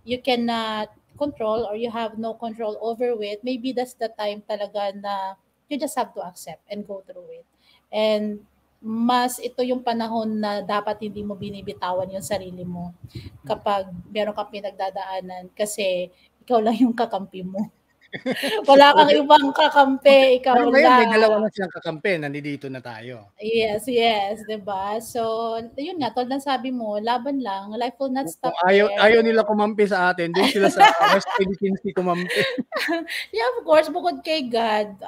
B: you cannot control or you have no control over it, maybe that's the time talaga na you just have to accept and go through it. And mas ito yung panahon na dapat hindi mo binibitawan yung sarili mo kapag meron kang pinagdadaanan kasi ikaw lang yung kakampi mo. Wala kang ibang kakampi, ikaw
A: Pero ngayon may dalawa
B: lang.
A: na siyang kakampi, nandito na tayo.
B: Yes, 'di ba? So, yun nga, tulad ng sabi mo, laban lang, life will not
A: Kung
B: stop
A: ayaw
B: there.
A: ayaw nila kumampi sa atin, doon sila sa West Philippine Sea kumampi.
B: Yeah, of course, bukod kay God,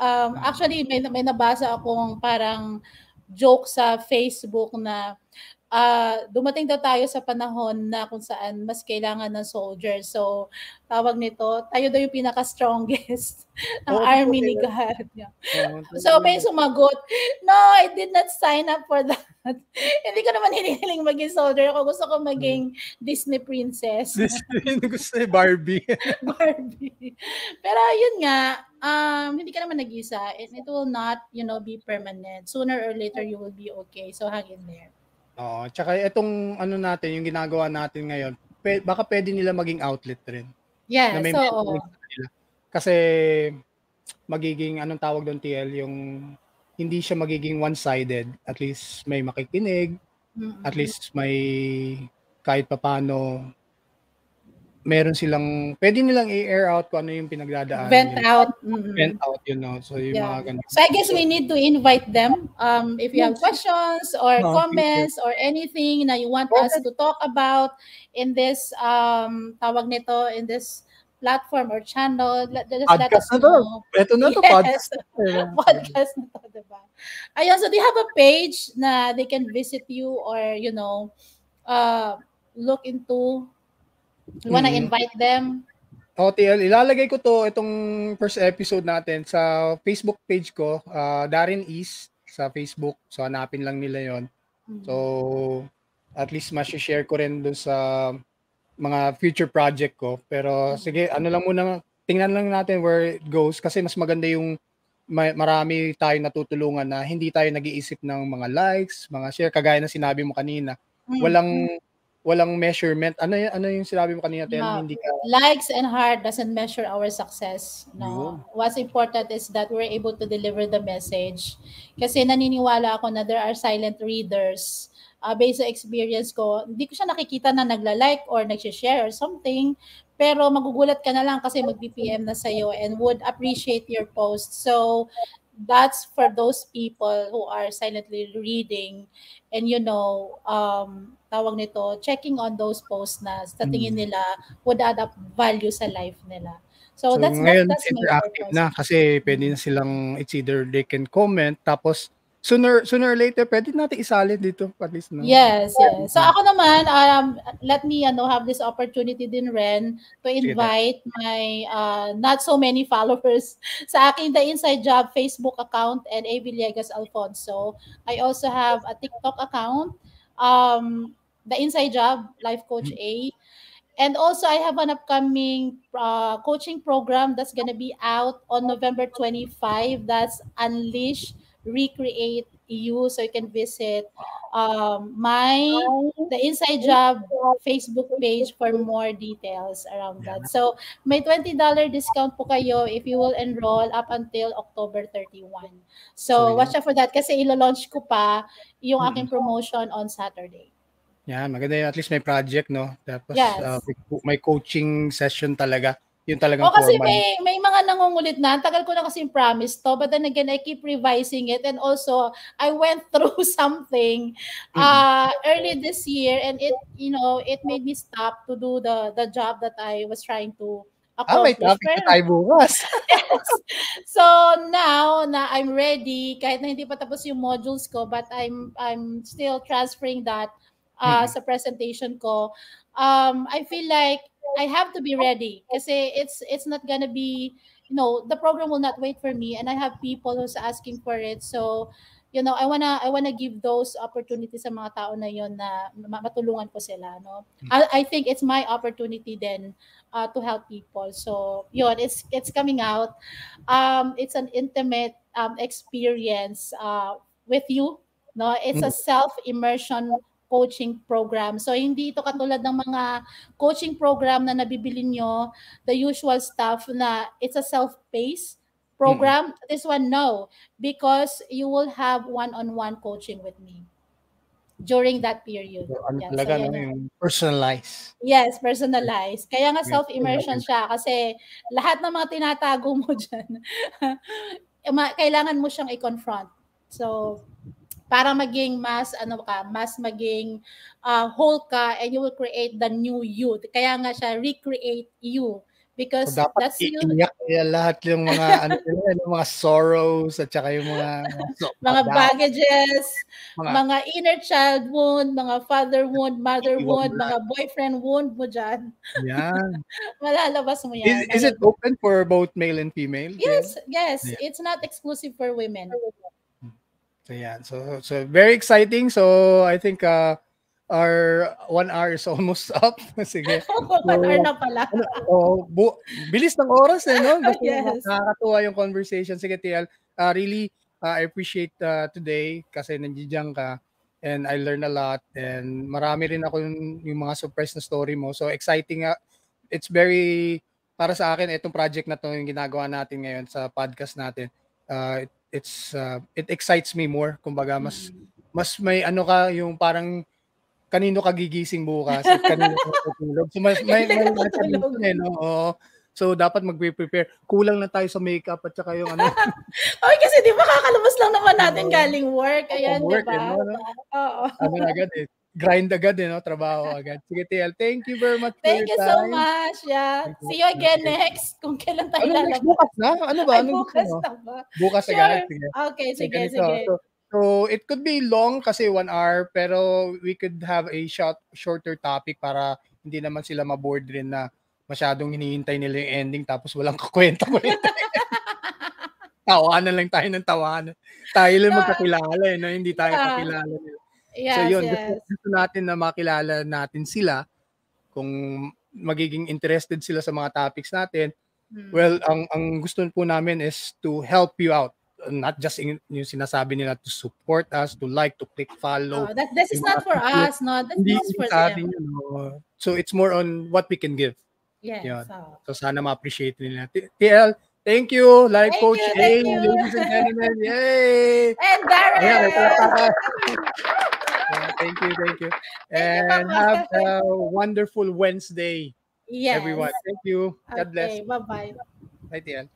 B: actually may nabasa akong parang joke sa Facebook na dumating daw tayo sa panahon na kung saan mas kailangan ng soldiers. So, tawag nito, tayo daw yung pinaka-strongest ng
A: Oo,
B: army
A: totoo
B: ni
A: yan.
B: God.
A: Oo,
B: So,
A: totoo
B: may
A: yan.
B: sumagot, no, I did not sign up for that. Hindi ko naman hinihiling maging soldier. Ako gusto ko maging Disney princess.
A: Gusto ni Barbie.
B: Barbie. Pero yun nga, hindi ka naman nag-isa. It will not, be permanent. Sooner or later, you will be okay. So, hang in there.
A: Oo, tsaka itong ano natin, yung ginagawa natin ngayon, baka pwede nila maging outlet rin. Na
B: Yes,
A: may
B: so,
A: mentoring sa kanila. Kasi magiging, anong tawag doon, TL, yung hindi siya magiging one-sided. At least may makikinig, at least may kahit papano meron silang, pwede nilang i-air out kung ano yung pinagdadaanan
B: vent
A: nila.
B: out.
A: Vent out, So yung
B: Yeah.
A: mga ganun.
B: So I guess we need to invite them. If you have questions or
A: No,
B: comments or anything na you want us to talk about in this tawag nito, in this platform or channel, just let us
A: podcast na to.
B: know.
A: Ito na to,
B: Yes.
A: podcast.
B: Podcast na to, diba? Ayun, so do you have a page na they can visit you or, look into? You wanna invite them?
A: TL, ilalagay ko itong first episode natin sa Facebook page ko, Darren East sa Facebook. So hanapin lang nila yon. So at least ma-share ko rin doon sa mga future project ko. Pero sige, ano lang muna, tingnan lang natin where it goes kasi mas maganda yung marami tayong natutulungan na hindi tayo nag-iisip ng mga likes, mga share, kagaya ng sinabi mo kanina. Walang measurement. Ano yung sinabi mo kanina, Tel? Hindi ka...
B: Likes and heart doesn't measure our success. No. What's important is that we're able to deliver the message. Kasi naniniwala ako na there are silent readers. Based sa experience ko, hindi ko siya nakikita na nagla-like or nag-share or something. Pero magugulat ka na lang kasi mag-BPM na sa'yo and would appreciate your post. So, that's for those people who are silently reading and tawag nito, checking on those posts na sa tingin nila would add up value sa life nila. So that's
A: ngayon,
B: that's
A: interactive na kasi pwede na silang, it's either they can comment, tapos sooner or later, pwede natin isalin dito at least. No?
B: Yes. So ako naman, let me have this opportunity din, Ren, to invite my not so many followers sa aking The Inside Job Facebook account and A. Villegas Alfonso. I also have a TikTok account, The Inside Job, Life Coach A. And also, I have an upcoming coaching program that's going to be out on November 25. That's Unleash, Recreate You. So you can visit The Inside Job Facebook page for more details around that. So may $20 discount po kayo if you will enroll up until October 31. So watch out for that kasi ilo-launch ko pa yung aking promotion on Saturday.
A: Yan, maganda yun. At least may project, no? Tapos may coaching session talaga. Yun talagang
B: kasi
A: formal.
B: may mga nangungulit na. Tagal ko na kasi promise to. But then again, I keep revising it. And also, I went through something early this year. And it made me stop to do the job that I was trying to accomplish.
A: May topic na tayo bukas.
B: Yes. So now na I'm ready, kahit na hindi pa tapos yung modules ko, but I'm still transferring that sa presentation ko. I feel like I have to be ready kasi it's not gonna be, the program will not wait for me and I have people who's asking for it. So, I wanna give those opportunities sa mga tao na yon na matulungan ko sila, no? I think it's my opportunity then to help people. So, yun, it's coming out. It's an intimate experience with you, no? It's a self-immersion coaching program. So, hindi ito katulad ng mga coaching program na nabibili nyo, the usual stuff na it's a self-paced program. This one, no. Because you will have one-on-one coaching with me. during that period.
A: So, ano talaga, no? Yung personalized.
B: Yes, personalized. Kaya nga self-immersion siya kasi lahat ng mga tinatago mo dyan, kailangan mo siyang i-confront. So, para maging mas maging whole ka, and you will create the new you. Kaya nga siya recreate you, because
A: so, dapat
B: that's you.
A: Iiyak lahat yung mga yung mga sorrows at saka yung mga
B: mga baggages, mga inner child wound, mga father wound, mother wound, mga boyfriend wound mo dyan.
A: Yan.
B: Malalabas mo yan.
A: Is it open for both male and female?
B: Yes. Yeah. It's not exclusive for women.
A: So yeah, so very exciting. So I think our 1 hour is almost up. Sige.
B: 1 hour na pala.
A: Bilis ng oras no?
B: Yes.
A: Nakakatuwa yung conversation. Sige, TL. Really, I appreciate today kasi nandiyan ka and I learned a lot and marami rin ako yung mga surprise na story mo. So exciting. It's very, para sa akin, itong project na to yung ginagawa natin ngayon sa podcast natin. It excites me more. Kumbaga, mas may ka yung parang kanino ka gigising bukas at kanino ka tutulog. So, may no? So, dapat mag-prepare. Kulang na tayo sa makeup at saka yung
B: kasi di ba kakalabas lang naman natin galing work. Ayan, di ba?
A: Oo. Agad grind agad no? Trabaho agad. Sige, TL. Thank you very much for your time.
B: Thank you so much. Yeah. See you again next. Kung kailan tayo lalabas.
A: Bukas na? Ano ba?
B: Bukas na ba?
A: Bukas agad. Sige.
B: Okay, sige.
A: So it could be long kasi 1 hour, pero we could have a shorter topic para hindi naman sila maboard rin na masyadong hinihintay nila yung ending tapos walang kakwenta. Tawanan lang tayo ng tawanan. Tayo lang magkakilala no? Hindi tayo kakilala nila.
B: Yes,
A: so yun, gusto natin na makilala natin sila kung magiging interested sila sa mga topics natin. Well, ang gusto po namin is to help you out. Not just yung sinasabi nila to support us, to like, to click follow.
B: This is not for us, no? That's for them.
A: So it's more on what we can give.
B: Yes.
A: So sana ma-appreciate nila. TL, thank you. Life Coach A, ladies and gentlemen. Yay!
B: And Darren!
A: Thank you. And have a wonderful Wednesday, everyone. Thank you. God bless.
B: Bye-bye.
A: Bye, TL.